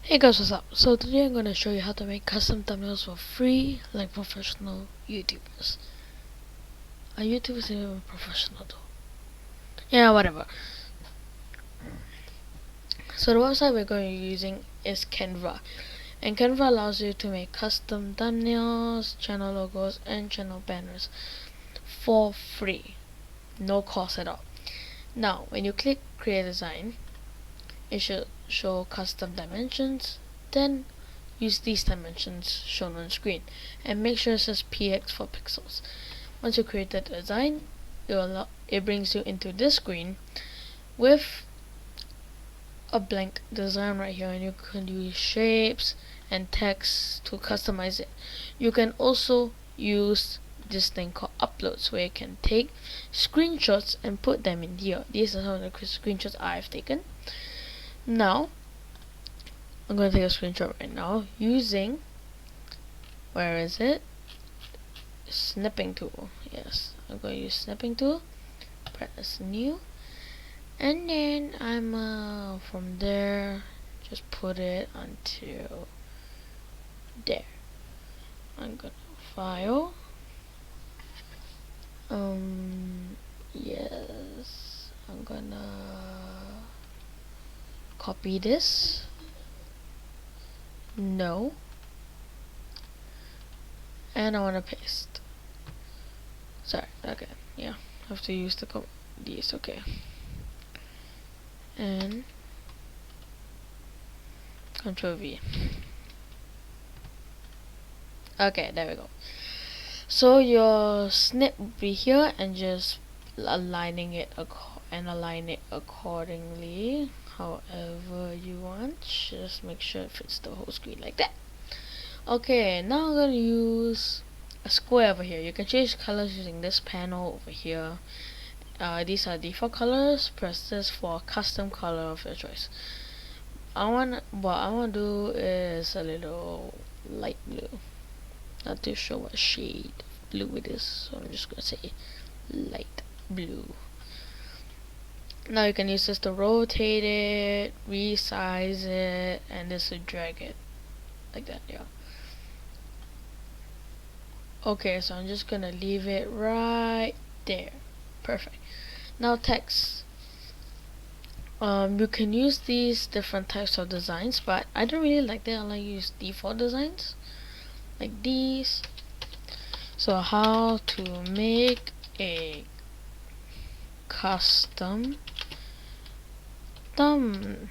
Hey guys, what's up? So today I'm going to show you how to make custom thumbnails for free, like professional YouTubers. A YouTuber is even professional though. Yeah, whatever. So the website we're going to be using is Canva. And Canva allows you to make custom thumbnails, channel logos, and channel banners for free. No cost at all. Now, when you click create design, it should show custom dimensions. Then use these dimensions shown on screen and make sure it says px for pixels. Once you create that design, it brings you into this screen with a blank design right here, and you can use shapes and text to customize it. You can also use this thing called uploads, where you can take screenshots and put them in here. These are some of the screenshots I've taken. Now I'm going to take a screenshot right now using, where is it, snipping tool. Yes, I'm going to use snipping tool, press new, and then I'm from there just put it until there. I'm gonna file, yes, I'm gonna copy this, no, and I want to paste. Sorry, okay, yeah, I have to use these, okay, and Control V. Okay, there we go. So your snip will be here, and just aligning it align it accordingly, however you want. Just make sure it fits the whole screen like that. Okay, now I'm gonna use a square over here. You can change colors using this panel over here. These are default colors. Press this for a custom color of your choice. What I want to do is a little light blue. Not too sure what shade of blue it is, so I'm just gonna say light blue. Now you can use this to rotate it, resize it, and this to drag it like that. Yeah. Okay, so I'm just gonna leave it right there. Perfect. Now text. You can use these different types of designs, but I don't really like that. I like to use default designs like these. So how to make a custom thumbnail.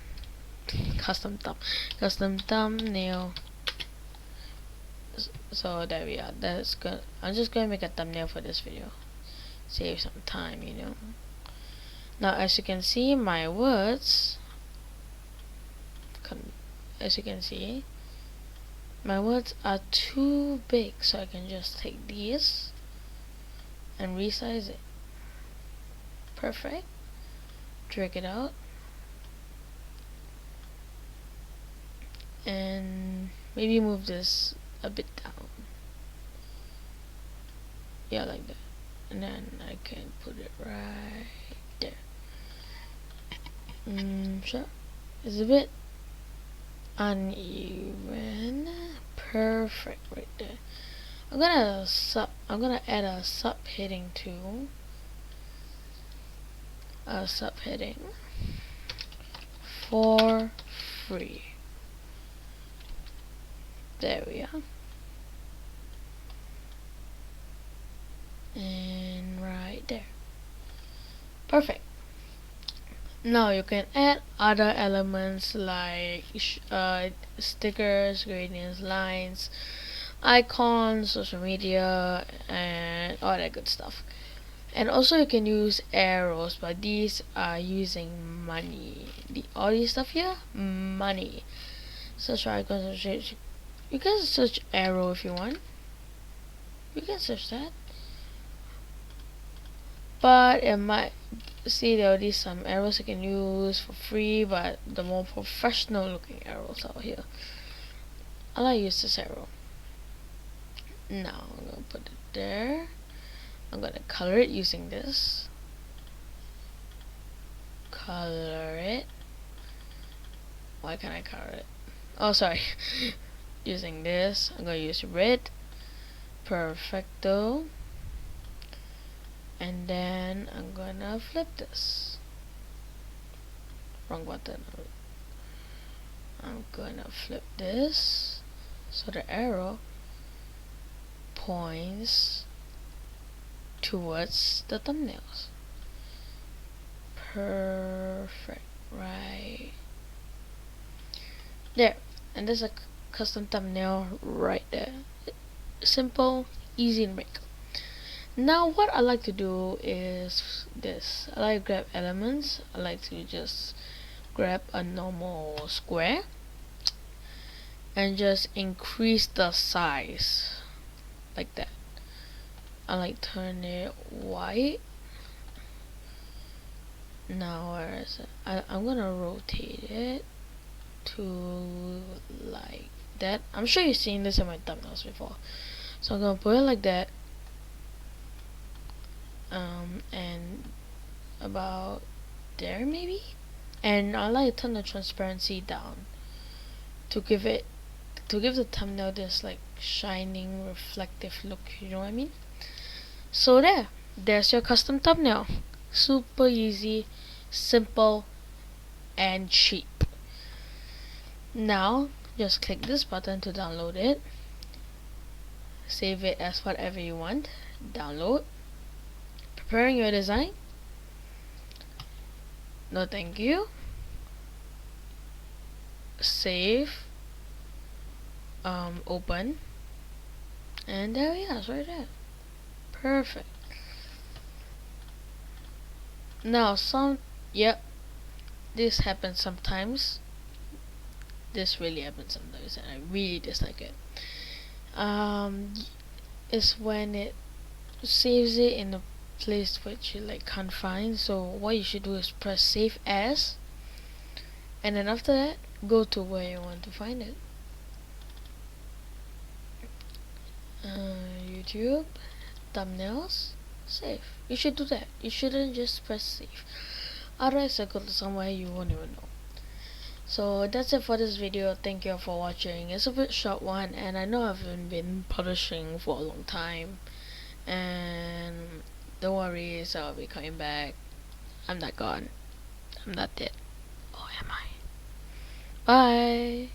So there we are. That's good. I'm just gonna make a thumbnail for this video. Save some time, you know. Now as you can see, my words, as you can see, my words are too big, so I can just take these and resize it. Perfect. Drag it out and maybe move this a bit down. Yeah, like that. And then I can put it right there. Sure. It's a bit uneven. Perfect right there. I'm gonna add a subheading too. A subheading for free. There we are. And right there. Perfect. Now you can add other elements like stickers, gradients, lines, icons, social media, and all that good stuff. And also you can use arrows, but these are using money. All these stuff here, money. Search icons. You can search arrow if you want. You can search that. But it might see there are some arrows you can use for free, but the more professional looking arrows out here. I like use this arrow. Now I'm gonna put it there. I'm gonna color it using this. Color it. Why can't I color it? Oh, sorry. Using this, I'm gonna use red. Perfecto. And then I'm gonna flip this. Wrong button. I'm gonna flip this so the arrow points towards the thumbnails. Perfect. Right there. And there's a custom thumbnail right there. Simple, easy to make. Now what I like to do is this. I like to grab elements. I like to just grab a normal square and just increase the size like that. I like turn it white. Now where is it? I'm gonna rotate it to like that. I'm sure you've seen this in my thumbnails before. So I'm gonna put it like that. And about there maybe. And I like to turn the transparency down to give the thumbnail this like shining reflective look, you know what I mean? So there's your custom thumbnail. Super easy, simple, and cheap. Now just click this button to download it. Save it as whatever you want. Download. Preparing your design. No thank you. Save. Open. And there we are, it's right there. Perfect. Now this happens sometimes. This really happens sometimes and I really dislike it. Is when it saves it in a place which you like can't find. So what you should do is press save as, and then after that go to where you want to find it. YouTube, thumbnails, save. You should do that. You shouldn't just press save. Otherwise I go to somewhere you won't even know. So that's it for this video. Thank you for watching. It's a bit short one and I know I haven't been publishing for a long time, and don't worry, so I'll be coming back. I'm not gone. I'm not dead. Oh, am I? Bye.